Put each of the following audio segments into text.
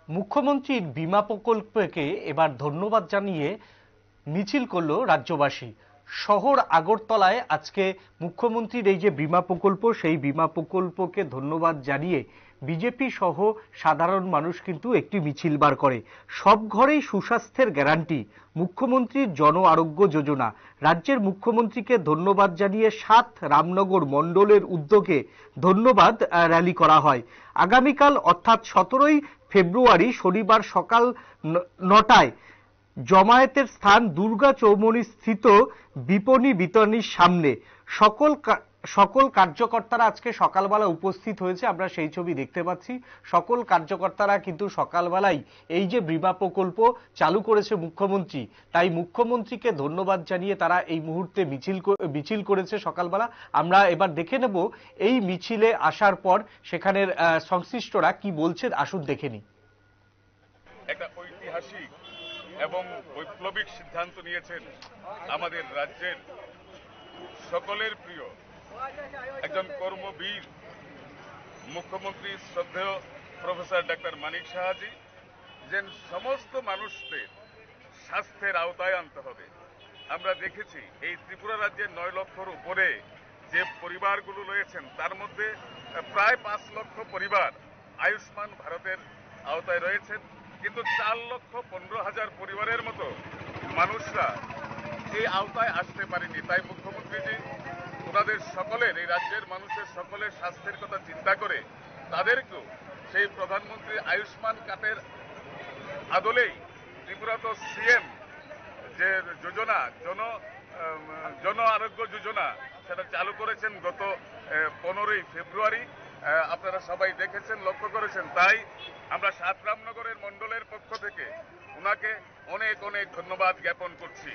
মুখ্যমন্ত্রীর বীমা প্রকল্পকে এবার ধন্যবাদ জানিয়ে মিছিল করল রাজ্যবাসী। শহর আগরতলায় আজকে মুখ্যমন্ত্রীর এই যে বীমা প্রকল্প, সেই বীমা প্রকল্পকে ধন্যবাদ জানিয়ে বিজেপি সহ সাধারণ মানুষ কিন্তু একটি মিছিল বার করে। সব ঘরেই সুস্বাস্থ্যের গ্যারান্টি, মুখ্যমন্ত্রীর জন আরোগ্য যোজনা। রাজ্যের মুখ্যমন্ত্রীকে ধন্যবাদ জানিয়ে 7 রামনগর মণ্ডলের উদ্যোগে ধন্যবাদ র্যালি করা হয়। আগামীকাল অর্থাৎ 17ই ফেব্রুয়ারি শনিবার সকাল 9টায় জমায়েতের স্থান দুর্গা চৌমুহনী স্থিত বিপণী বিতানির সামনে। সকল কার্যকর্তারা আজকে সকালবেলা উপস্থিত হয়েছে, আমরা সেই ছবি দেখতে পাচ্ছি। সকল কার্যকর্তারা কিন্তু সকালবেলায় এই যে বীমা প্রকল্প চালু করেছে মুখ্যমন্ত্রী, তাই মুখ্যমন্ত্রীকে ধন্যবাদ জানিয়ে তারা এই মুহূর্তে মিছিল করেছে সকালবেলা। আমরা এবার দেখে নেব এই মিছিলে আসার পর সেখানের সংশ্লিষ্টরা কি বলছেন, আসুন দেখে নিই। একটা ঐতিহাসিক এবং বৈপ্লবিক সিদ্ধান্ত নিয়েছেন আমাদের রাজ্যের সকলের প্রিয় একজন কর্মবীর মুখ্যমন্ত্রী শ্রদ্ধেয় প্রফেসর ডক্টর মানিক সাহাজি, যে সমস্ত মানুষদের স্বাস্থ্যের আওতায় আনতে হবে। আমরা দেখেছি এই ত্রিপুরা রাজ্যের 9 লক্ষর উপরে যে পরিবারগুলো রয়েছেন, তার মধ্যে প্রায় 5 লক্ষ পরিবার আয়ুষ্মান ভারতের আওতায় রয়েছেন, কিন্তু 4,15,000 পরিবারের মতো মানুষরা এই আওতায় আসতে পারেনি। তাই মুখ্যমন্ত্রীজি ওনাদের সকলের, এই রাজ্যের মানুষের সকলের স্বাস্থ্যের কথা চিন্তা করে তাদেরকেও সেই প্রধানমন্ত্রী আয়ুষ্মান কার্ডের আদলেই ত্রিপুরা তো সিএম যে যোজনা, জন আরোগ্য যোজনা, সেটা চালু করেছেন গত 15ই ফেব্রুয়ারি। আপনারা সবাই দেখেছেন, লক্ষ্য করেছেন। তাই আমরা 7 রামনগরের মণ্ডলের পক্ষ থেকে ওনাকে অনেক অনেক ধন্যবাদ জ্ঞাপন করছি।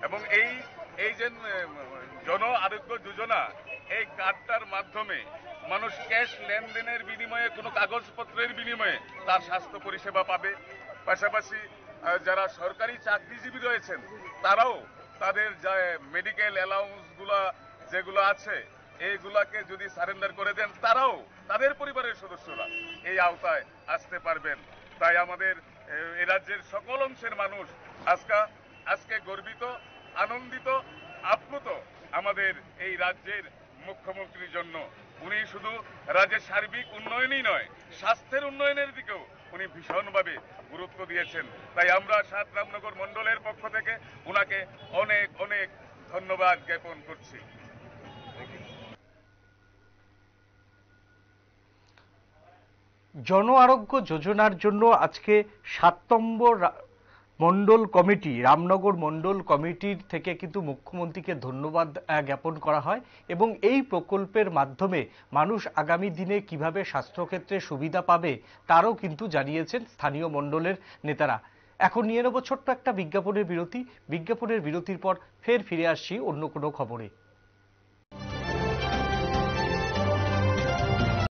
এবং এই যে জন আরোগ্য যোজনা, এই কার্ডটার মাধ্যমে মানুষ ক্যাশ লেনদেনের বিনিময়ে, কোনো কাগজপত্রের বিনিময়ে তার স্বাস্থ্য পরিষেবা পাবে। পাশাপাশি যারা সরকারি চাকরিজীবী রয়েছেন, তারাও তাদের মেডিকেল অ্যালাউন্সগুলা যেগুলো আছে, এইগুলাকে যদি সারেন্ডার করে দেন, তারাও তাদের পরিবারের সদস্যরা এই আওতায় আসতে পারবেন। তাই আমাদের এই রাজ্যের সকল অংশের মানুষ আজকে গর্বিত, আনন্দিত, আপ্লুত আমাদের এই রাজ্যের মুখ্যমন্ত্রীর জন্য। উনি শুধু রাজ্যের সার্বিক উন্নয়নই নয়, স্বাস্থ্যের উন্নয়নের দিকেও উনি ভীষণভাবে গুরুত্ব দিয়েছেন। তাই আমরা 7 রামনগর মণ্ডলের পক্ষ থেকে উনাকে অনেক অনেক ধন্যবাদ জ্ঞাপন করছি। জন আরোগ্য যোজনার জন্য আজকে 7 নম্বর মণ্ডল কমিটি, রামনগর মণ্ডল কমিটির থেকে কিন্তু মুখ্যমন্ত্রীকে ধন্যবাদ জ্ঞাপন করা হয়। এবং এই প্রকল্পের মাধ্যমে মানুষ আগামী দিনে কিভাবে স্বাস্থ্যক্ষেত্রে সুবিধা পাবে তারও কিন্তু জানিয়েছেন স্থানীয় মণ্ডলের নেতারা। এখন নিয়ে নেব ছোট্ট একটা বিজ্ঞাপনের বিরতির পর ফের ফিরে আসছি অন্য কোনো খবরে।